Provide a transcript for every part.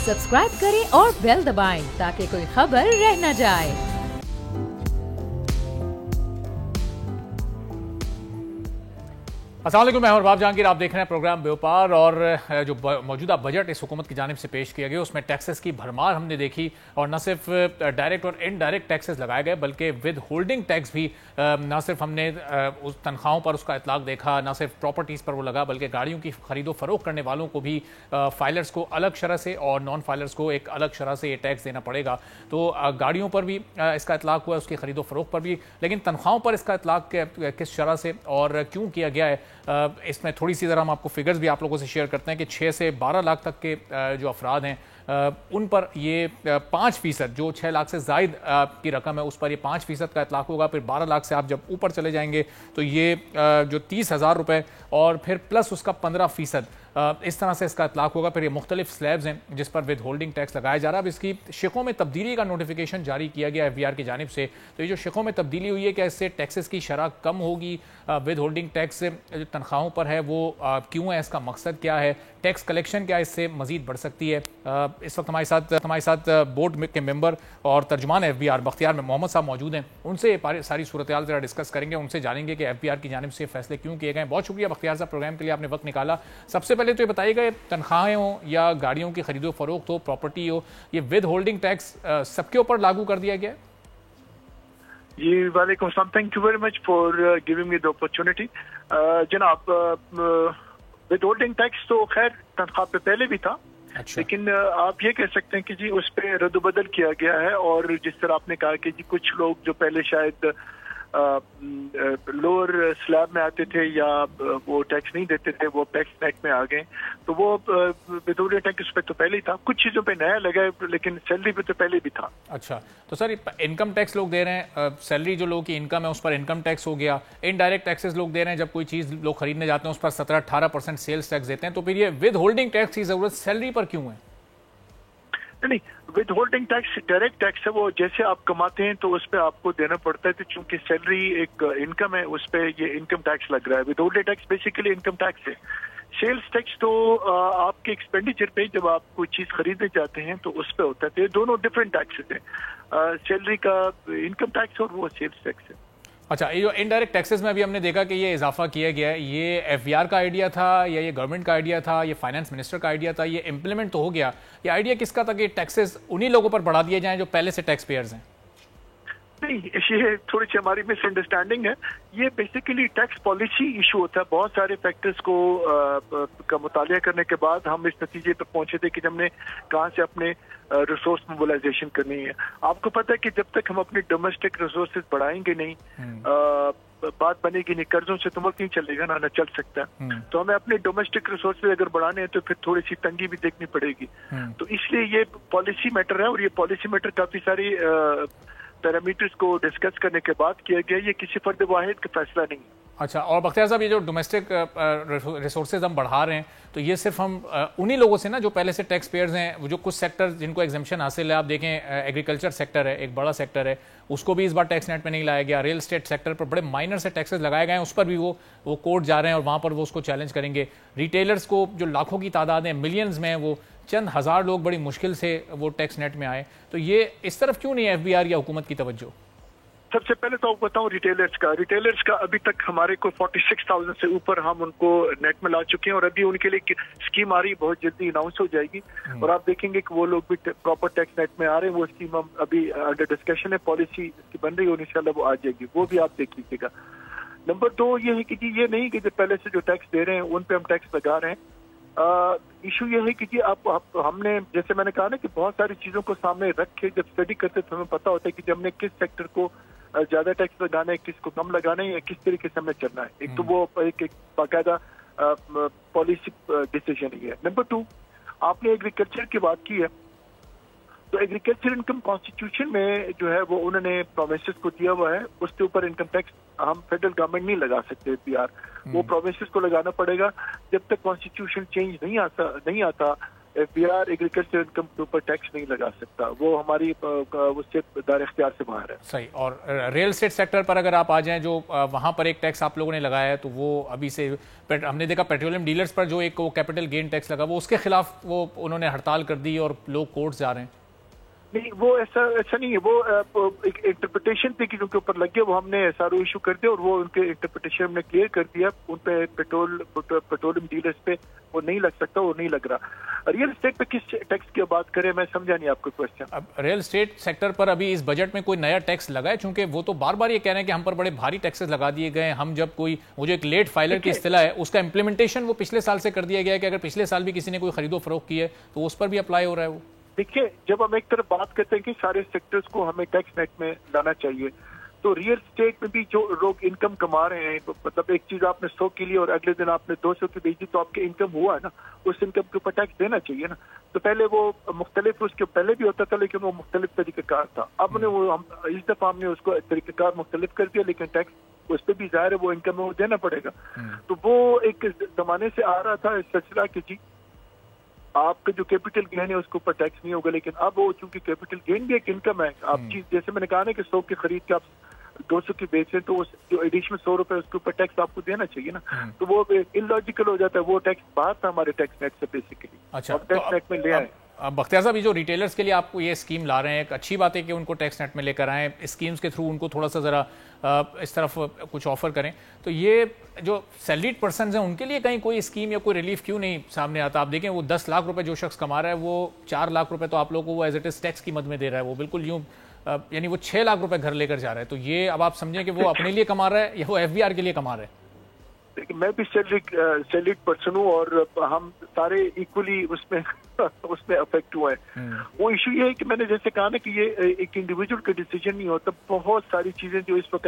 Subscribe करें और bell दबाएं ताकि कोई खबर रह न जाए। अस्सलाम वालेकुम, मैं बाब जहांगीर। आप देख रहे हैं प्रोग्राम व्यापार। और जो मौजूदा बजट इस हुकूमत की जानिब से पेश किया गया उसमें टैक्सेस की भरमार हमने देखी, और न सिर्फ डायरेक्ट और इनडायरेक्ट टैक्सेस लगाए गए बल्कि विद होल्डिंग टैक्स भी न सिर्फ हमने उस तनख्वाहों पर उसका इतलाक देखा, न सिर्फ प्रॉपर्टीज़ पर वो लगा, बल्कि गाड़ियों की खरीदो फरोख्त करने वालों को भी फाइलर्स को अलग शरह से और नॉन फाइलर्स को एक अलग शरह से ये टैक्स देना पड़ेगा। तो गाड़ियों पर भी इसका इतलाक हुआ, उसकी खरीदो फरोख्त पर भी, लेकिन तनख्वाहों पर इसका इतलाक किस शरह से और क्यों किया गया है, इसमें थोड़ी सी ज़रा हम आपको फिगर्स भी आप लोगों से शेयर करते हैं कि 6 से 12 लाख तक के जो अफराद हैं उन पर ये 5%, जो 6 लाख से ज़ायद की रकम है उस पर ये 5% का इतलाक होगा। फिर 12 लाख से आप जब ऊपर चले जाएंगे तो ये जो 30,000 रुपये और फिर प्लस उसका 15% इस तरह से इसका इतलाक होगा। फिर ये मुख्तलिफ स्लैब्स हैं जिस पर विद होल्डिंग टैक्स लगाया जा रहा है। अब इसकी शिकों में तब्दीली का नोटिफिकेशन जारी किया गया FBR की जानिब से। तो ये जो शिकों में तब्दीली हुई है, क्या इससे टैक्सेस की शरह कम होगी? विद होल्डिंग टैक्स जो तनख्वाहों पर है वो क्यों है, इसका मकसद क्या है, टैक्स कलेक्शन क्या इससे मजीद बढ़ सकती है? इस वक्त हमारे साथ बोर्ड के मेंबर और तर्जुमान FBR बख्तियार में मोहम्मद साहब मौजूद हैं। उनसे सारी सूरत हाल ज़रा डिस्कस करेंगे, उनसे जानेंगे कि FBR की जानिब से फैसले क्यों किए गए। बहुत शुक्रिया बख्तियार साहब, प्रोग्राम के लिए आपने वक्त निकाला। सबसे पहले तो ये बताइएगा, तनख्वाहें हो या गाड़ियों की खरीदो फरोख्त हो, प्रॉपर्टी हो, ये विद होल्डिंग टैक्स सबके ऊपर लागू कर दिया गया है? जी वालेकुम सलाम, thank you very much for giving me the opportunity. जनाब, विद होल्डिंग टैक्स तो खैर तनख्वाह पे पहले भी था। अच्छा। लेकिन आप ये कह सकते हैं कि जी उस पर रद्दबदल किया गया है, और जिस तरह आपने कहा कि जी कुछ लोग जो पहले शायद लोअर स्लैब में आते थे या वो टैक्स नहीं देते थे, वो टैक्स नेट में आ गए, तो वो विद टैक्स उस पर तो पहले ही था। कुछ चीजों पे नया लगा है, लेकिन सैलरी पे तो पहले भी था। अच्छा, तो सर इनकम टैक्स लोग दे रहे हैं, सैलरी जो लोगों की इनकम है उस पर इनकम टैक्स हो गया। इनडायरेक्ट टैक्सेस लोग दे रहे हैं, जब कोई चीज लोग खरीदने जाते हैं उस पर 17-18% सेल्स टैक्स देते हैं। तो फिर ये विद होल्डिंग टैक्स की जरूरत सैलरी पर क्यों है? नहीं, with holding tax direct tax है, वो जैसे आप कमाते हैं तो उस पर आपको देना पड़ता है। तो चूंकि सैलरी एक इनकम है, उस पर ये इनकम टैक्स लग रहा है। With holding tax basically income tax है। सेल्स टैक्स तो आपके एक्सपेंडिचर पे जब आप कोई चीज खरीदने जाते हैं तो उस पर होता है। तो ये दोनों डिफरेंट टैक्सेस हैं, सैलरी का इनकम टैक्स और वो सेल्स टैक्स है। अच्छा, ये जो इनडायरेक्ट टैक्सेस में अभी हमने देखा कि ये इजाफा किया गया है, ये FBR का आइडिया था या ये गवर्नमेंट का आइडिया था, ये फाइनेंस मिनिस्टर का आइडिया था, ये इम्प्लीमेंट तो हो गया, ये आइडिया किसका था कि टैक्सेस उन्हीं लोगों पर बढ़ा दिए जाएं जो पहले से टैक्स पेयर्स हैं? नहीं, ये थोड़ी सी हमारी मिसअंडरस्टैंडिंग है। ये बेसिकली टैक्स पॉलिसी इशू होता है। बहुत सारे फैक्टर्स को का मुतालिया करने के बाद हम इस नतीजे पर पहुंचे थे कि हमने कहाँ से अपने रिसोर्स मोबिलाइजेशन करनी है। आपको पता है कि जब तक हम अपने डोमेस्टिक रिसोर्सेज बढ़ाएंगे नहीं, बात बनेगी नहीं। कर्जों से तो मुल्क नहीं चलेगा ना चल सकता। तो हमें अपने डोमेस्टिक रिसोर्सेज अगर बढ़ाने हैं तो फिर थोड़ी सी तंगी भी देखनी पड़ेगी। तो इसलिए ये पॉलिसी मैटर है, और ये पॉलिसी मैटर काफी सारी पैरामीटर्स को डिस्कस करने के बाद किया गया। ये किसी फर्द वाहिद का फैसला नहीं है। अच्छा, और बख्तियार साहब, ये जो डोमेस्टिक रिसोर्सेज हम बढ़ा रहे हैं तो ये सिर्फ हम उन्हीं लोगों से ना जो पहले से टैक्स पेयर्स हैं, वो जो कुछ सेक्टर जिनको एग्जेम्पशन हासिल है, आप देखें एग्रीकल्चर सेक्टर है, एक बड़ा सेक्टर है, उसको भी इस बार टैक्स नेट में नहीं लाया गया। रियल एस्टेट सेक्टर पर बड़े माइनर से टैक्सेस लगाए गए हैं, उस पर भी वो कोर्ट जा रहे हैं और वहाँ पर वो उसको चैलेंज करेंगे। रिटेलर्स को जो लाखों की तादाद है, मिलियंस में, वो चंद हज़ार लोग बड़ी मुश्किल से वो टैक्स नेट में आए। तो ये इस तरफ क्यों नहीं है FBR या हुकूमत की तवज्जो? सबसे पहले तो आपको बताऊं रिटेलर्स का अभी तक हमारे को 46,000 से ऊपर हम उनको नेट में ला चुके हैं, और अभी उनके लिए स्कीम आ रही है, बहुत जल्दी अनाउंस हो जाएगी। और आप देखेंगे कि वो लोग भी प्रॉपर टैक्स नेट में आ रहे हैं। वो स्कीम हम अभी अंडर डिस्कशन है, पॉलिसी की बन रही है, और इंशाल्लाह वो आ जाएगी, वो भी आप देख लीजिएगा। नंबर 2 ये है कि जी ये नहीं कि जो पहले से जो टैक्स दे रहे हैं उन पे हम टैक्स लगा रहे हैं। इशू ये है कि जी हमने जैसे मैंने कहा ना कि बहुत सारी चीजों को सामने रख के जब स्टडी करते तो हमें पता होता है कि जब हमने किस सेक्टर को ज्यादा टैक्स लगाना है, किसको कम लगाना है, या किस तरीके से हमें चलना है। एक तो वो एक बाकायदा पॉलिसी डिसीजन ही है। नंबर 2, आपने एग्रीकल्चर की बात की है, तो एग्रीकल्चर इनकम कॉन्स्टिट्यूशन में जो है वो उन्होंने प्रोमिसेस को दिया हुआ है, उसके ऊपर इनकम टैक्स हम फेडरल गवर्नमेंट नहीं लगा सकते FBR, वो प्रोमिसेस को लगाना पड़ेगा। जब तक कॉन्स्टिट्यूशन चेंज नहीं आता FBR एग्रीकल्चर इनकम के ऊपर टैक्स नहीं लगा सकता, वो हमारी उससे दायरे इख्तियार से बाहर है। सही। और रियल एस्टेट सेक्टर पर अगर आप आ जाएं, जो वहां पर एक टैक्स आप लोगों ने लगाया है, तो वो अभी से हमने देखा पेट्रोलियम डीलर्स पर जो एक वो कैपिटल गेन टैक्स लगा, वो उसके खिलाफ वो उन्होंने हड़ताल कर दी और लोग कोर्ट जा रहे हैं। नहीं, वो ऐसा नहीं है, वो एक इंटरप्रिटेशन थी कि उनके ऊपर लग गया, वो हमने SRO इशू कर दिया और वो उनके इंटरप्रिटेशन हमने क्लियर कर दिया, उन पे पेट्रोलियम डीलर्स पे वो नहीं लग सकता, वो नहीं लग रहा। रियल एस्टेट पे किस टैक्स की बात करें, मैं समझा नहीं आपका क्वेश्चन। अब रियल एस्टेट सेक्टर पर अभी इस बजट में कोई नया टैक्स लगा है? चूंकि वो तो बार बार ये कह रहे हैं कि हम पर बड़े भारी टैक्सेस लगा दिए गए, हम जब कोई वो जो एक लेट फाइलर की इस्तिलाह है उसका इंप्लीमेंटेशन वो पिछले साल से कर दिया गया है कि अगर पिछले साल भी किसी ने कोई खरीदो फरोख्त की है तो उस पर भी अप्लाई हो रहा है वो। देखिए, जब हम एक तरफ बात करते हैं कि सारे सेक्टर्स को हमें टैक्स नेट में लाना चाहिए, तो रियल एस्टेट में भी जो लोग इनकम कमा रहे हैं, मतलब एक चीज आपने 100 की ली और अगले दिन आपने 200 की बेची, तो आपके इनकम हुआ है ना, उस इनकम के ऊपर टैक्स देना चाहिए ना। तो पहले वो मुख्तलिफ, उसके पहले भी होता था लेकिन वो मुख्तलिफ तरीक़ेकार था। अब ने वो इस दफा हमने उसको तरीक़ेकार मुख्तलिफ कर दिया, लेकिन टैक्स उस पर भी जाहिर है वो इनकम में वो देना पड़ेगा। तो वो एक जमाने से आ रहा था इस सिलसिला कि जी आपका जो कैपिटल गेन है उसके ऊपर टैक्स नहीं होगा, लेकिन अब वो चूंकि कैपिटल गेन भी एक इनकम है, आप चीज जैसे मैंने कहा ना कि 100 की खरीद के आप 200 की बेचे, तो उस जो एडिशनल 100 रुपए उसके ऊपर टैक्स आपको देना चाहिए ना। तो वो इलॉजिकल हो जाता है, वो टैक्स बाहर था हमारे टैक्स नेट से बेसिकली। अच्छा, टैक्स नेट में ले आए। बख्तियार साहब, ये जो रिटेलर्स के लिए आपको ये स्कीम ला रहे हैं, एक अच्छी बात है कि उनको टैक्स नेट में लेकर आएँ, स्कीम्स के थ्रू उनको थोड़ा सा ज़रा इस तरफ कुछ ऑफर करें। तो ये जो सैलरीड पर्सन हैं उनके लिए कहीं कोई स्कीम या कोई रिलीफ क्यों नहीं सामने आता? आप देखें, वो 10 लाख रुपए जो शख्स कमा रहा है, वो 4 लाख रुपए तो आप लोगों को वो एज इट इज टैक्स की मद में दे रहा है, वो बिल्कुल यूँ यानी वो 6 लाख रुपए घर लेकर जा रहा है। तो ये अब आप समझें कि वो अपने लिए कमा रहा है या वो FBR के लिए कमा रहा है? देखिए, मैं भी सैलरीड पर्सन हूँ और हम सारे इक्वली उसमें अफेक्ट हुए हैं। वो इशू ये है कि मैंने जैसे कहा ना कि ये एक इंडिविजुअल का डिसीजन नहीं होता, बहुत सारी चीजें जो इस वक्त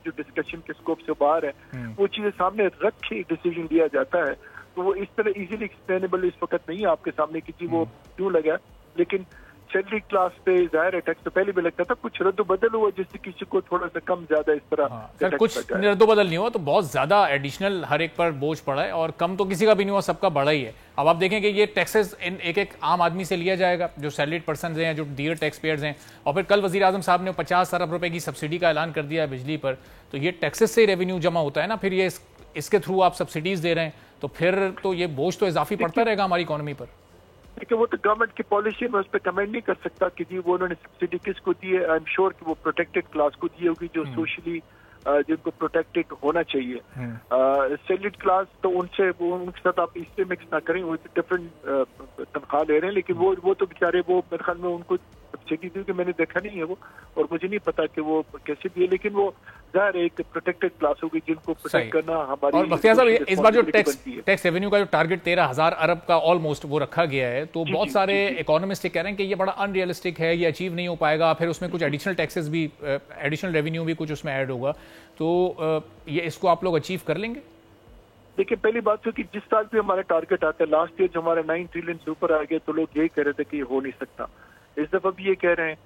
जो डिस्कशन के स्कोप से बाहर है, वो चीजें सामने रख के डिसीजन लिया जाता है। तो वो इस तरह इजीली एक्सप्लेनेबल इस वक्त नहीं है आपके सामने कि जी वो क्यों लगा। लेकिन सैलरी क्लास पे जाहिर है टैक्स तो पहले भी लगता था, कुछ रद्द बदल हुआ जिससे किसी को थोड़ा सा कम ज्यादा इस तरह। सर, कुछ रद्द बदल नहीं हुआ तो बहुत ज्यादा एडिशनल हर एक पर बोझ पड़ा है, और कम तो किसी का भी नहीं हुआ, सबका बड़ा ही है। अब आप देखें कि ये टैक्सेस एक आम आदमी से लिया जाएगा, जो सैलरीड पर्सन हैं, जो डियर टैक्स पेयर्स हैं, और फिर कल वजीर आजम साहब ने 50 अरब रुपए की सब्सिडी का ऐलान कर दिया है बिजली पर, तो ये टैक्सेस से रेवेन्यू जमा होता है ना, फिर ये इसके थ्रू आप सब्सिडीज दे रहे हैं, तो फिर तो ये बोझ तो इजाफी पड़ता रहेगा हमारी इकोनॉमी पर। देखिए, वो तो गवर्नमेंट की पॉलिसी में उस पर कमेंट नहीं कर सकता कि जी वो उन्होंने सब्सिडी किसको दी है। आई एम श्योर कि वो प्रोटेक्टेड क्लास को दी होगी, जो सोशली जिनको प्रोटेक्टेड होना चाहिए। सैलरीड क्लास तो उनके साथ आप इससे मिक्स ना करें, वो डिफरेंट तनख्वाह ले रहे हैं, लेकिन वो तो बेचारे, वो मेरे ख्याल में उनको सब्सिडी दी कि मैंने देखा नहीं है वो, और मुझे नहीं पता कि वो कैसे दिए, लेकिन वो जाहिर एक प्रोटेक्टेड क्लास होगी जिनको प्रोटेक्ट करना हमारी। और बख्तियार साहब, इस बार जो टैक्स रेवेन्यू का जो टारगेट 13,000 अरब का ऑलमोस्ट वो रखा गया है, तो बहुत सारे इकोनॉमिस्ट कह रहे हैं कि ये बड़ा अनरियलिस्टिक है, ये अचीव नहीं हो पाएगा, फिर उसमें कुछ एडिशनल टैक्सेस भी, एडिशनल रेवेन्यू भी कुछ उसमें ऐड होगा, तो ये इसको आप लोग अचीव कर लेंगे? देखिए, पहली बात तो कि जिस साल भी हमारा टारगेट आता है, लास्ट ईयर जो हमारा 9 ट्रिलियन से ऊपर आ गया, तो लोग यही कह रहे थे कि ये हो नहीं सकता। इस दफा भी ये कह रहे हैं।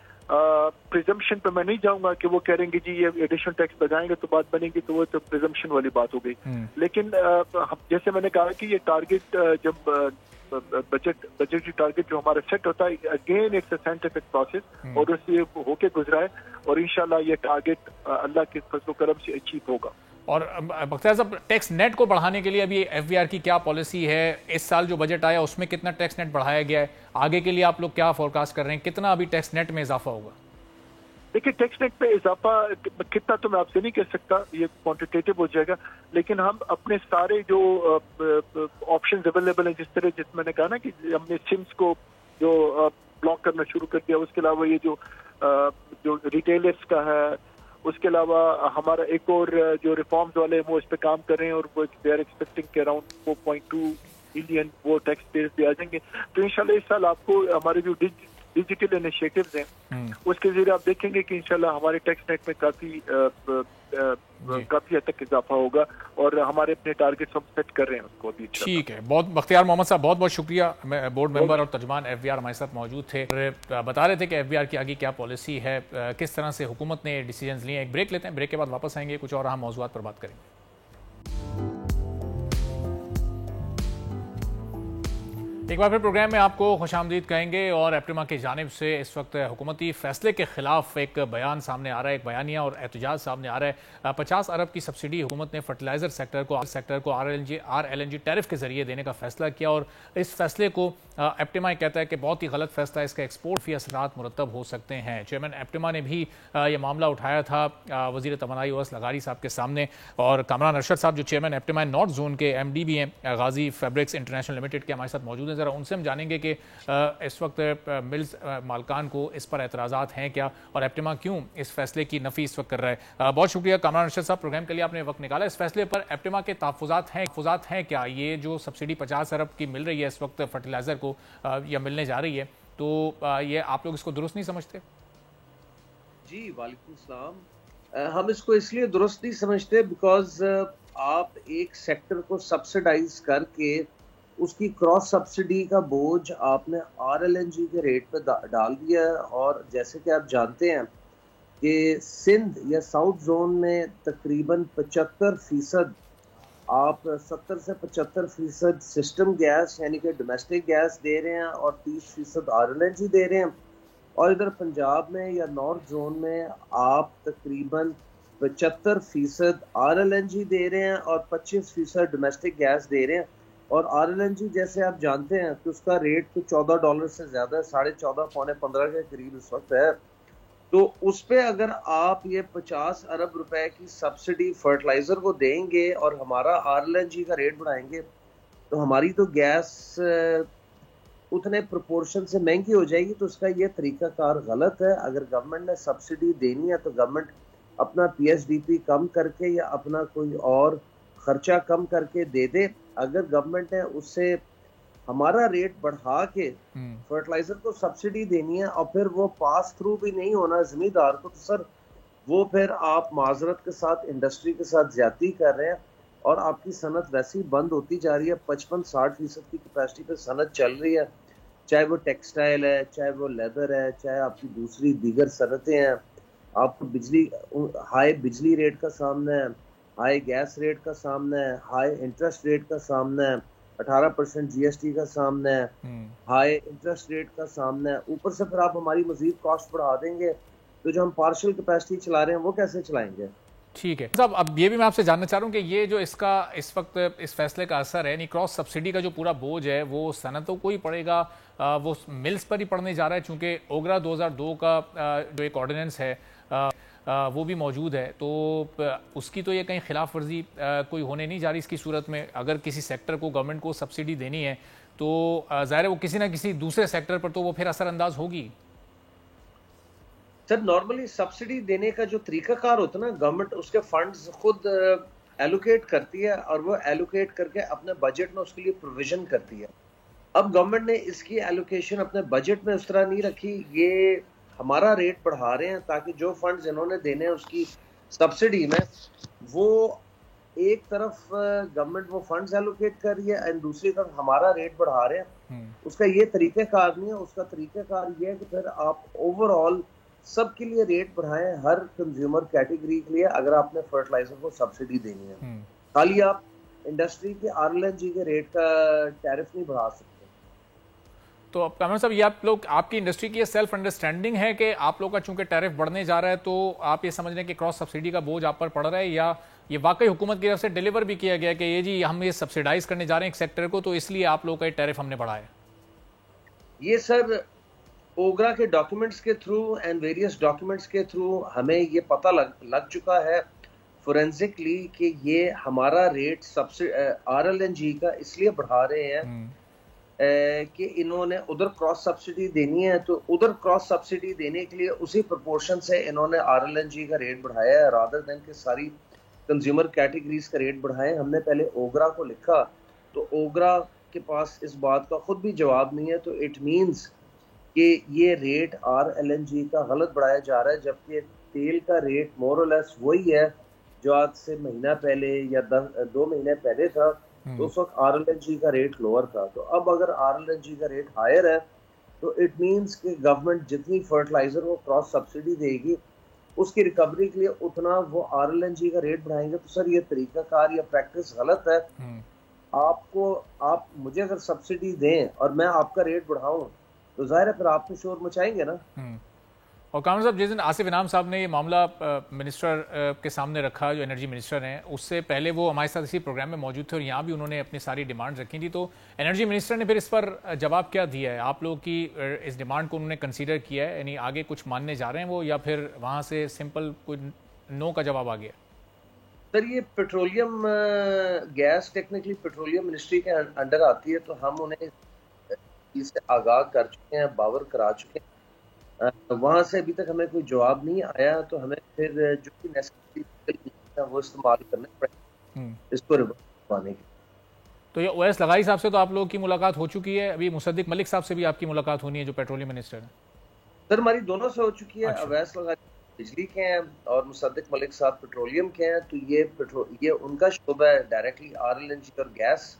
प्रिजम्पशन पे मैं नहीं जाऊंगा कि वो कह रहे जी ये एडिशनल टैक्स लगाएंगे तो बात बनेगी, तो वो तो प्रिजम्पशन वाली बात हो गई। लेकिन जैसे मैंने कहा कि ये टारगेट जब बजट टारगेट जो हमारा सेट होता है, again it's a scientific process, और उससे होके गुजरा है, और इंशाल्लाह ये टारगेट अल्लाह के फजल करम से अचीव होगा। और बख्तियार साहब, टैक्स नेट को बढ़ाने के लिए अभी FBR की क्या पॉलिसी है? इस साल जो बजट आया उसमें कितना टैक्स नेट बढ़ाया गया है? आगे के लिए आप लोग क्या फोरकास्ट कर रहे हैं, कितना अभी टैक्स नेट में इजाफा होगा? देखिए, टैक्स नेट पे इजाफा कितना तो मैं आपसे नहीं कह सकता, ये क्वांटिटेटिव हो जाएगा, लेकिन हम अपने सारे जो ऑप्शंस अवेलेबल हैं, जिस मैंने कहा ना कि हमने सिम्स को जो ब्लॉक करना शुरू कर दिया, उसके अलावा ये जो रिटेलर्स का है, उसके अलावा हमारा एक और जो रिफॉर्म्स वाले हैं वो इस पे काम कर रहे हैं, और वो दे आर एक्सपेक्टिंग के अराउंड 4.2 बिलियन वो टैक्स पेयर्स भी आ जाएंगे। तो इंशाल्लाह इस साल आपको हमारे जो डिजिटल इनिशिएटिव्स हैं उसके जरिए आप देखेंगे कि इंशाल्लाह हमारे टैक्स नेट में काफी हद तक इजाफा होगा, और हमारे अपने टारगेट्स हम सेट कर रहे हैं उसको भी। ठीक है, बहुत बख्तियार मोहम्मद साहब, बहुत बहुत शुक्रिया। बोर्ड मेंबर और तर्जमान FBR हमारे साथ मौजूद थे, बता रहे थे कि FBR की आगे क्या पॉलिसी है, किस तरह से हुकूमत ने डिसीजन लिए। एक ब्रेक लेते हैं, ब्रेक के बाद वापस आएंगे, कुछ और अहम मौज़ूआत पर बात करेंगे। एक बार फिर प्रोग्राम में आपको खुशामदीद कहेंगे और एप्टिमा की जानिब से इस वक्त हुकूमती फैसले के खिलाफ एक बयान सामने आ रहा है, एक बयानिया और एहतजाज सामने आ रहा है। 50 अरब की सब्सिडी हुकूमत ने फर्टिलाइजर सेक्टर को RLNG टैरिफ के जरिए देने का फैसला किया और इस फैसले को एप्टिमा कहता है कि बहुत ही गलत फैसला है, इसका एक्सपोर्ट फी असरात मुरतब हो सकते हैं। चेयरमैन एप्टिमा ने भी यह मामला उठाया था वजीर तमन्नाई ओवैस लगारी साहब के सामने, और कामरान अरशद साहब जो चेयरमैन एप्टिमा नॉर्थ जोन के MD भी हैं, गाजी फैब्रिक्स इंटरनेशनल लिमिटेड के हमारे साथ मौजूद हैं। ज़रा उनसे हम जानेंगे कि इस वक्त मिल्स मालकान को इस पर एतराज़ात हैं क्या और एप्टिमा क्यों इस फैसले की नफ़ी इस वक्त कर रहा है। बहुत शुक्रिया कामरान अरशद साहब, प्रोग्राम के लिए आपने वक्त निकाला। इस फैसले पर एप्टिमा के तहफ़्फ़ुज़ात हैं क्या? ये जो सब्सिडी 50 अरब की मिल रही है इस वक्त फर्टिलाइज़र को या मिलने जा रही है, तो ये आप लोग इसको दुरुस्त नहीं समझते? जी वालेकुम सलाम। हम इसको इसलिए दुरुस्त नहीं समझते बिकॉज आप एक सेक्टर को सब्सिडाइज करके उसकी क्रॉस सब्सिडी का बोझ आपने RLNG के रेट पे डाल दिया है। और जैसे कि आप जानते हैं कि सिंध या साउथ जोन में तकरीबन 75% आप 70 से 75% सिस्टम गैस यानी कि डोमेस्टिक गैस दे रहे हैं और 30% RLNG दे रहे हैं, और इधर पंजाब में या नॉर्थ जोन में आप तकरीबन 75% RLNG दे रहे हैं और 25% डोमेस्टिक गैस दे रहे हैं। और RLNG जैसे आप जानते हैं कि उसका रेट तो $14 से ज़्यादा है, 14.5 पौने 15 के करीब इस वक्त है। तो उस पे अगर आप ये 50 अरब रुपए की सब्सिडी फर्टिलाइजर को देंगे और हमारा RLNG का रेट बढ़ाएंगे तो हमारी तो गैस उतने प्रोपोर्शन से महंगी हो जाएगी। तो उसका ये तरीकाकार गलत है। अगर गवर्नमेंट ने सब्सिडी देनी है तो गवर्नमेंट अपना PSDP कम करके या अपना कोई और खर्चा कम करके दे दे। अगर गवर्नमेंट ने उससे हमारा रेट बढ़ा के फर्टिलाइजर को सब्सिडी देनी है और फिर वो पास थ्रू भी नहीं होना जमींदार को, तो सर वो फिर आप माजरत के साथ इंडस्ट्री के साथ ज्यादती कर रहे हैं और आपकी सनत वैसे ही बंद होती जा रही है। 55-60% की कैपेसिटी पे सनत चल रही है, चाहे वो टेक्सटाइल है, चाहे वो लेदर है, चाहे आपकी दूसरी दीगर सनतें हैं। आपको हाई बिजली रेट का सामना है, हाई गैस रेट का सामना है, हाई इंटरेस्ट रेट का सामना है, 18% GST का सामना है, हाई इंटरेस्ट रेट का सामना है। ऊपर से फिर आप हमारी मजीद कॉस्ट बढ़ा देंगे तो जो हम पार्शियल कैपेसिटी चला रहे हैं वो कैसे चलाएंगे? ठीक है साहब, अब ये भी मैं आपसे जानना चाह रहा हूँ कि ये जो इसका इस वक्त इस फैसले का असर है, यानी क्रॉस सब्सिडी का जो पूरा बोझ है वो सनतों को ही पड़ेगा, वो मिल्स पर ही पड़ने जा रहा है, चूंकि ओगरा 2002 का जो एक ऑर्डिनेंस है वो भी मौजूद है, तो उसकी तो ये कहीं खिलाफ वर्जी कोई होने नहीं जा रही। इसकी सूरत में अगर किसी सेक्टर को गवर्नमेंट को सब्सिडी देनी है तो ज़ाहिर है वो किसी ना किसी दूसरे सेक्टर पर तो वो फिर असरअंदाज होगी। सर नॉर्मली सब्सिडी देने का जो तरीकाकार होता है ना, गवर्नमेंट उसके फंड्स खुद एलोकेट करती है और वो एलोकेट करके अपने बजट में उसके लिए प्रोविजन करती है। अब गवर्नमेंट ने इसकी एलोकेशन अपने बजट में उस तरह नहीं रखी। ये हमारा रेट बढ़ा रहे हैं ताकि जो फंड्स इन्होंने देने हैं उसकी सब्सिडी में, वो एक तरफ गवर्नमेंट वो फंड्स एलोकेट कर रही है और दूसरी तरफ हमारा रेट बढ़ा रहे हैं। उसका ये तरीकाकार नहीं है। उसका तरीकाकार ये है कि फिर आप ओवरऑल सबके लिए रेट बढ़ाएं, हर कंज्यूमर कैटेगरी के लिए। अगर आपने फर्टिलाइजर को सब्सिडी देनी है, खाली आप इंडस्ट्री के RLNG के रेट का टैरिफ नहीं बढ़ा सकते। तो अब कामरान साहब, ये आप लोग, आपकी इंडस्ट्री की ये सेल्फ अंडरस्टैंडिंग है कि आप लोग का चूंकि टैरिफ बढ़ने जा रहा है तो आप ये समझ रहे हैं कि क्रॉस सब्सिडी का बोझ आप पर पड़ रहा है, या ये वाकई हुकूमत की तरफ से डिलीवर भी किया गया कि ये जी हम ये सब्सिडाइज करने जा रहे हैं एक सेक्टर को, तो इसलिए आप लोग का टैरिफ हमने बढ़ाया? ये सर ओगरा के डॉक्यूमेंट्स के थ्रू एंड वेरियस डॉक्यूमेंट्स के थ्रू हमें ये पता लग चुका है फोरेंसिकली कि ये हमारा रेट RLNG का इसलिए बढ़ा रहे हैं कि इन्होंने उधर क्रॉस सब्सिडी देनी है, तो उधर क्रॉस सब्सिडी देने के लिए उसी प्रोपोर्शन से इन्होंने RLNG का रेट बढ़ाया है रादर देन कि सारी कंज्यूमर कैटेगरीज का रेट बढ़ाए। हमने पहले ओगरा को लिखा तो ओगरा के पास इस बात का खुद भी जवाब नहीं है, तो इट मीन्स कि ये रेट RLNG का गलत बढ़ाया जा रहा है, जबकि तेल का रेट मोर और लेस वही है जो आज से महीना पहले या 2 महीने पहले था। तो उस वक्त RLNG का रेट लोअर था। तो अब अगर RLNG का रेट हायर है तो इट मीन्स कि गवर्नमेंट जितनी फर्टिलाइजर को क्रॉस सब्सिडी देगी उसकी रिकवरी के लिए उतना वो RLNG का रेट बढ़ाएंगे। तो सर ये तरीकाकार या प्रैक्टिस गलत है। आप मुझे अगर सब्सिडी दें और मैं आपका रेट बढ़ाऊं तो जाहिर है फिर आप तो शोर मचाएंगे ना। और कामरान साहब, जिस दिन आसिफ इनाम साहब ने ये मामला मिनिस्टर के सामने रखा, जो एनर्जी मिनिस्टर हैं, उससे पहले वो हमारे साथ इसी प्रोग्राम में मौजूद थे और यहाँ भी उन्होंने अपनी सारी डिमांड रखी थी। तो एनर्जी मिनिस्टर ने फिर इस पर जवाब क्या दिया है? आप लोगों की इस डिमांड को उन्होंने कंसीडर किया है, यानी आगे कुछ मानने जा रहे हैं वो, या फिर वहाँ से सिंपल कोई नो का जवाब आ गया? सर ये petroleum gas technically petroleum ministry के अंडर आती है, तो हम उन्हें इससे आगाह कर चुके हैं, बावर करा चुके हैं। वहां से अभी तक हमें कोई जवाब नहीं आया, तो हमें फिर जो भी नेसेसरी वो इस्तेमाल करने पड़ेंगे इसको रिवर्स पाने की। तो ये ओवैस लगाई साहब से तो आप लोगों की मुलाकात हो चुकी है, अभी मुसद्दिक मलिक साहब से भी आपकी मुलाकात होनी है जो पेट्रोलियम मिनिस्टर है? सर हमारी दोनों से हो चुकी है। अच्छा। ओवैस लगाई बिजली के हैं और मुसद्दिक मलिक साहब पेट्रोलियम के हैं, तो ये उनका शोबा है डायरेक्टली RLNG और गैस,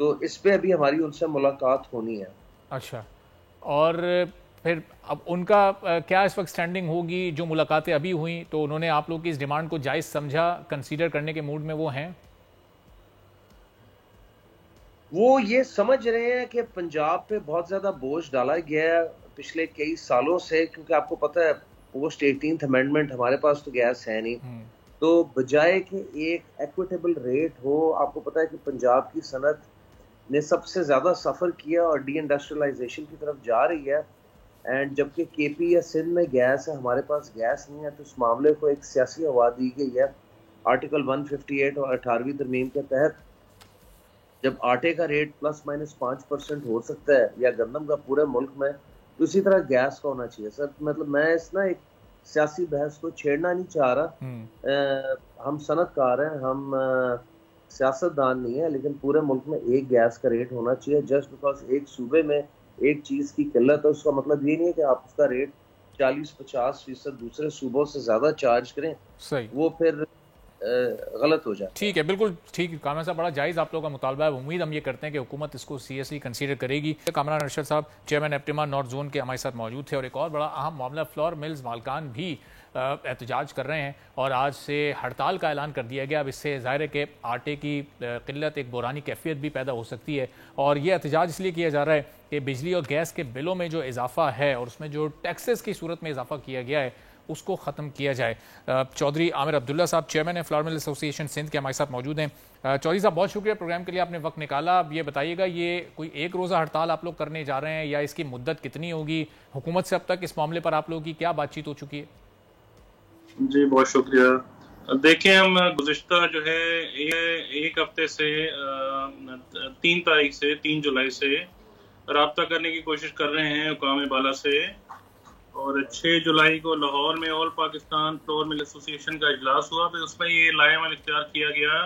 तो इस पे अभी हमारी उनसे मुलाकात होनी है। अच्छा, और फिर अब उनका क्या इस वक्त स्टैंडिंग होगी? जो मुलाकातें अभी हुई तो उन्होंने आप लोग की इस डिमांड को जायज़ समझा, कंसीडर करने के मूड में वो हैं? वो ये समझ रहे हैं कि पंजाब पे बहुत ज्यादा बोझ डाला गया है पिछले कई सालों से, क्योंकि आपको पता है पोस्ट 18th अमेंडमेंट हमारे पास तो गैस है नहीं, तो बजाय कि एक इक्विटेबल रेट हो, आपको पता है कि पंजाब की सनत ने सबसे ज्यादा सफर किया और डी इंडस्ट्रियलाइजेशन की तरफ जा रही है, एंड जबकि KP या सिंध में गैस है, हमारे पास गैस नहीं है, तो इस मामले को एक सियासी हवा दी गई है। आर्टिकल 158 और 18वीं तरमीम के तहत जब आटे का रेट ±5% हो सकता है या गंदम का पूरे मुल्क में, तो इसी तरह गैस का होना चाहिए। सर मतलब मैं इस ना एक सियासी बहस को छेड़ना नहीं चाह रहा। हम सनतकार हैं, हम सियासतदान नहीं है, लेकिन पूरे मुल्क में एक गैस का रेट होना चाहिए। जस्ट बिकॉज एक सूबे में एक चीज की किल्लत है, उसका मतलब ये नहीं है कि आप उसका रेट 40-50% दूसरे सूबों से ज्यादा चार्ज करें, सही वो फिर गलत हो जाए। ठीक है, बिल्कुल ठीक। कामरान साहब, बड़ा जायज़ आप लोगों का मुतालबा है। उम्मीद हम ये करते हैं कि हुकूमत इसको सीरियसली कंसीडर करेगी। कामरान अरशद साहब, चेयरमैन एप्टिमा नॉर्थ जोन के हमारे साथ मौजूद थे। और एक और बड़ा अहम मामला, फ्लोर मिल्स मालकान भी एहतजाज कर रहे हैं और आज से हड़ताल का ऐलान कर दिया गया। अब इससे ज़ाहिर है कि आटे की किल्लत, एक बुरानी कैफियत भी पैदा हो सकती है, और ये एहतजाज इसलिए किया जा रहा है कि बिजली और गैस के बिलों में जो इजाफा है और उसमें जो टैक्सेस की सूरत में इजाफा किया गया है उसको ख़त्म किया जाए। चौधरी आमिर अब्दुल्ला साहब, चेयरमैन है फ्लोर मिल एसोसिएशन सिंध के, हमारे साथ मौजूद हैं। चौधरी साहब, बहुत शुक्रिया प्रोग्राम के लिए, आपने वक्त निकाला। अब ये बताइएगा, ये कोई एक रोज़ा हड़ताल आप लोग करने जा रहे हैं या इसकी मुद्दत कितनी होगी? हुकूमत से अब तक इस मामले पर आप लोगों की क्या बातचीत हो चुकी है? जी बहुत शुक्रिया। देखिए, हम गुज़िश्ता जो है ये एक हफ्ते से 3 जुलाई से राब्ता करने की कोशिश कर रहे हैं हुकाम बाला से, और 6 जुलाई को लाहौर में all Pakistan floor mill association का इजलास हुआ। फिर उसमें ये लाएमल इख्तियार किया गया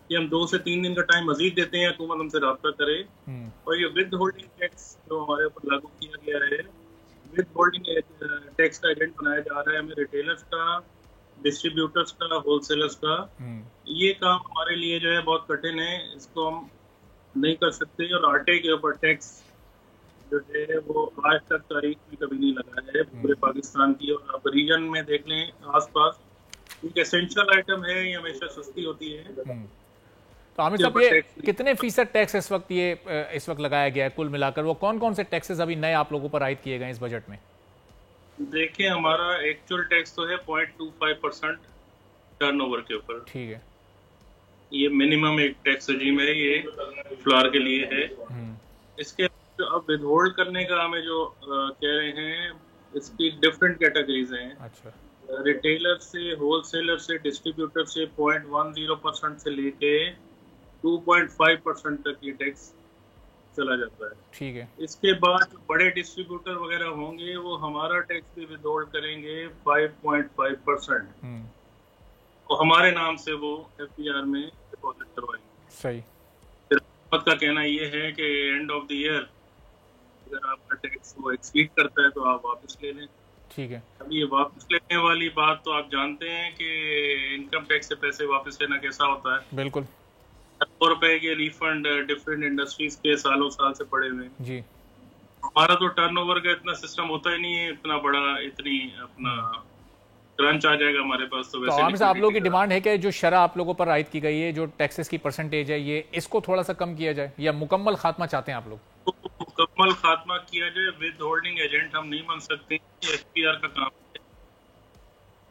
कि हम 2 से 3 दिन का टाइम मजीद देते हैं, हुकूमत हमसे राब्ता करे। और ये विद होल्डिंग टैक्स जो हमारे ऊपर लागू किया गया है, विद होल्डिंग टैक्स का एजेंट बनाया जा रहा है हमें, रिटेलर्स का, डिस्ट्रीब्यूटर्स का, होलसेलर्स का। ये काम हमारे लिए जो है बहुत कठिन है, इसको हम नहीं कर सकते। और आटे के ऊपर टैक्स जो है वो आज तक तारीख में कभी नहीं लगाया है पूरे पाकिस्तान की। और आप रीजन में देख लें आसपास, क्योंकि एसेंशियल आइटम है, ये हमेशा सस्ती होती है। तो आमिर साहब, ये कितने फीसद टैक्स इस वक्त लगाया गया है कुल मिलाकर? वो कौन कौन से टैक्सेस अभी नए आप लोगों पर आयद किए गए इस बजट में? देखिए, हमारा एक्चुअल टैक्स तो है 0.25% टर्नओवर के ऊपर। ठीक है, ये मिनिमम एक टैक्स रजीम है, ये फ्लावर के लिए है। इसके अब विदहोल्ड करने का हमें जो कह रहे हैं, इसकी डिफरेंट कैटेगरीज हैं। अच्छा, रिटेलर से, होलसेलर से, डिस्ट्रीब्यूटर से 0.10% से लेके 2.5% तक ये टैक्स चला जाता है। ठीक है। इसके बाद बड़े डिस्ट्रीब्यूटर वगैरह होंगे, वो हमारा टैक्स भी विदहोल्ड करेंगे 5.5%, और हमारे नाम से वो FPR में डिपॉजिट करवाएंगे। सही। फिर हुकूमत का कहना ये है कि एंड ऑफ द ईयर अगर आपका टैक्स वो एक्सीड करता है तो आप वापस ले लें। ठीक है। अब ये वापस लेने वाली बात तो आप जानते हैं कि इनकम टैक्स से पैसे वापस लेना कैसा होता है। बिल्कुल। ₹100 के रिफंड डिफरेंट इंडस्ट्रीज के सालों साल से पड़े हुए हैं। जी। हमारा तो टर्नओवर का इतना सिस्टम होता ही नहीं है, इतना बड़ा, इतनी अपना क्रंच आ जाएगा हमारे पास। तो वैसे आमिर साहब, आप लोगों की डिमांड है कि जो शरह आप लोगों पर आयद की गई है, जो टैक्सेस की परसेंटेज है, ये इसको थोड़ा सा कम किया जाए या मुकम्मल खात्मा चाहते हैं आप लोग? मुकम्मल खात्मा किया जाए। विद होल्डिंग एजेंट हम नहीं बन सकते, एफपीआर का काम है,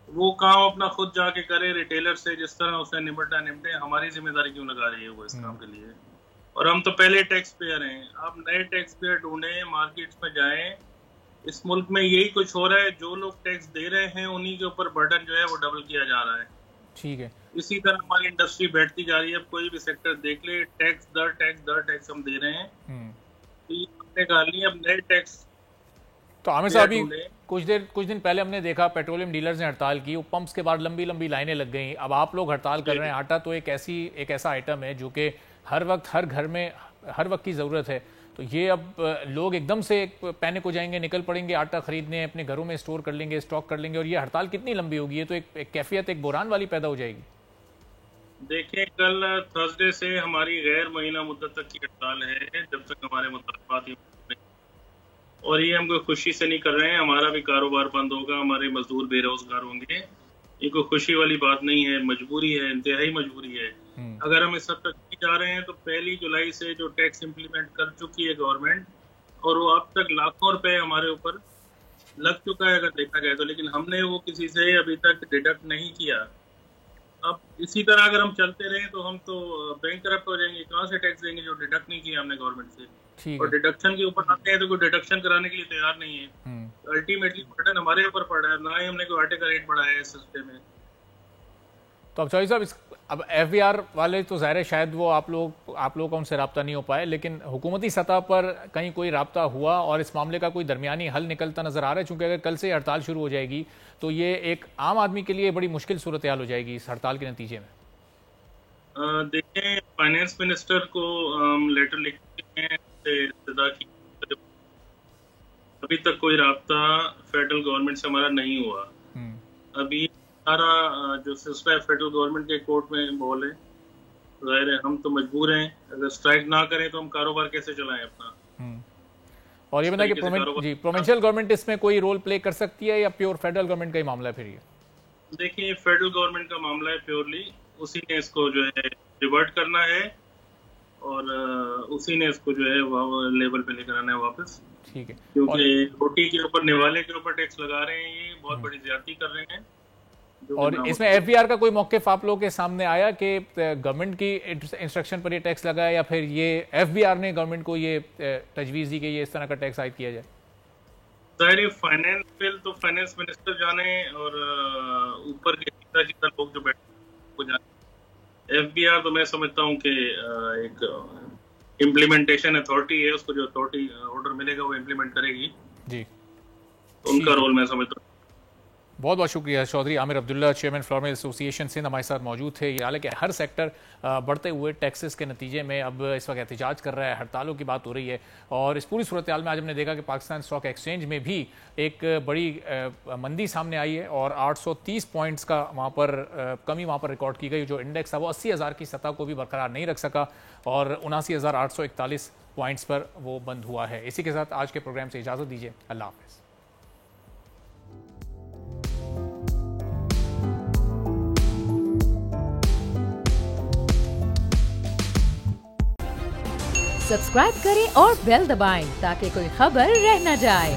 वो काम अपना खुद जाके करे रिटेलर से, जिस तरह उसने निपटे। हमारी जिम्मेदारी क्यों लगा रही है वो इस काम के लिए? और हम तो पहले टैक्स पेयर हैं, आप नए टैक्स पेयर ढूंढे, मार्केट्स में जाएं। इस मुल्क में यही कुछ हो रहा है, जो लोग टैक्स दे रहे हैं उन्हीं के ऊपर बर्डन जो है वो डबल किया जा रहा है। ठीक है, इसी तरह हमारी इंडस्ट्री बैठती जा रही है। कोई भी सेक्टर देख ले, टैक्स दर टैक्स हम दे रहे हैं। हमने कहा नहीं, अब नए टैक्स। तो आमिर साहब, अभी कुछ दिन पहले हमने देखा पेट्रोलियम डीलर्स ने हड़ताल की, पंप्स के बाद लंबी लंबी लाइनें लग गई। अब आप लोग हड़ताल कर रहे हैं। आटा तो एक ऐसा आइटम है जो कि हर वक्त हर घर में हर वक्त की ज़रूरत है। तो ये अब लोग एकदम से पैनिक हो जाएंगे, निकल पड़ेंगे आटा खरीदने, अपने घरों में स्टोर कर लेंगे, स्टॉक कर लेंगे, और ये हड़ताल कितनी लंबी होगी? ये तो एक कैफियत, एक बुरान वाली पैदा हो जाएगी। देखिए, कल थर्सडे से हमारी गैर महीना मुद्दत तक की हड़ताल है, जब तक हमारे मुतालबात नहीं, और ये हम कोई खुशी से नहीं कर रहे हैं। हमारा भी कारोबार बंद होगा, हमारे मजदूर बेरोजगार होंगे। ये कोई खुशी वाली बात नहीं है, मजबूरी है, इंतहाई मजबूरी है। अगर हम इस हद तक नहीं जा रहे हैं तो 1 जुलाई से जो टैक्स इम्प्लीमेंट कर चुकी है गवर्नमेंट, और वो अब तक लाखों रुपए हमारे ऊपर लग चुका है अगर देखा जाए तो, लेकिन हमने वो किसी से अभी तक डिडक्ट नहीं किया। अब इसी तरह अगर हम चलते रहे तो हम तो बैंकरप्ट हो जाएंगे। कहाँ से टैक्स देंगे जो डिडक्ट नहीं किया हमने गवर्नमेंट से? और डिडक्शन के ऊपर आते हैं तो कोई डिडक्शन कराने के लिए तैयार नहीं है। अल्टीमेटली बर्डन हमारे ऊपर पड़ रहा है, ना ही हमने कोई आटे का रेट बढ़ाया है इस सिस्टम में। तो अब चौधरी साहब, अब एफबीआर वाले तो ज़ाहिर है शायद वो आप लोग का उनसे रब्ता नहीं हो पाए, लेकिन हुकूमती सतह पर कहीं कोई रब्ता हुआ और इस मामले का कोई दरमियानी हल निकलता नजर आ रहा है? चूंकि अगर कल से हड़ताल शुरू हो जाएगी तो ये एक आम आदमी के लिए बड़ी मुश्किल सूरत हाल हो जाएगी इस हड़ताल के नतीजे में। देखें, फाइनेंस मिनिस्टर को हम लेटर लिखते हैं, अभी तक कोई रब्ता फेडरल गवर्नमेंट से हमारा नहीं हुआ। अभी सारा जो सिलसिला है फेडरल गवर्नमेंट के कोर्ट में बोल है। जाहिर है हम तो मजबूर हैं, अगर स्ट्राइक ना करें तो हम कारोबार कैसे चलाएं अपना? और ये बताइए कि प्रोविंशियल गवर्नमेंट इसमें कोई रोल प्ले कर सकती है या प्योर फेडरल गवर्नमेंट का ही मामला है फिर ये? देखिए, फेडरल गवर्नमेंट का मामला है प्योरली, उसी ने इसको जो है रिवर्ट करना है और उसी ने इसको जो है लेवल पे लेकर आना है वापस। ठीक है, क्योंकि रोटी के ऊपर, निवाले के ऊपर टैक्स लगा रहे हैं, ये बहुत बड़ी ज्यादती कर रहे हैं। और इसमें एफबीआर का कोई मौक़िफ़ आप लोगों के सामने आया कि गवर्नमेंट की इंस्ट्रक्शन पर ये टैक्स लगाया या फिर ये एफबीआर ने गवर्नमेंट को ये तजवीज़ दी कि ये इस तरह का टैक्स आयद किया जाए? जाहिर फाइनेंस बिल तो फाइनेंस मिनिस्टर जाने और ऊपर के सीधा लोग जो बैठे जाने। एफबीआर तो मैं समझता हूँ कि एक इम्प्लीमेंटेशन अथॉरिटी है, उसको जो अथॉरिटी ऑर्डर मिलेगा वो इम्प्लीमेंट करेगी जी, तो उनका रोल मैं समझता हूँ। बहुत बहुत शुक्रिया Chaudhry Aamir Abdullah, chairman flour mill association Sindh, हमारे साथ मौजूद थे। ये हालांकि हर सेक्टर बढ़ते हुए टैक्सेस के नतीजे में अब इस वक्त एहतजाज कर रहा है, हड़तालों की बात हो रही है, और इस पूरी सूरत हाल में आज हमने देखा कि पाकिस्तान स्टॉक एक्सचेंज में भी एक बड़ी मंदी सामने आई है और 830 पॉइंट्स का वहाँ पर कमी वहाँ पर रिकॉर्ड की गई। जो इंडेक्स था वो 80,000 की सतह को भी बरकरार नहीं रख सका और 79,841 पॉइंट्स पर वो बंद हुआ है। इसी के साथ आज के प्रोग्राम से इजाज़त दीजिए, अल्लाह हाफ़िज़। सब्सक्राइब करें और बेल दबाएं ताकि कोई खबर रह न जाए।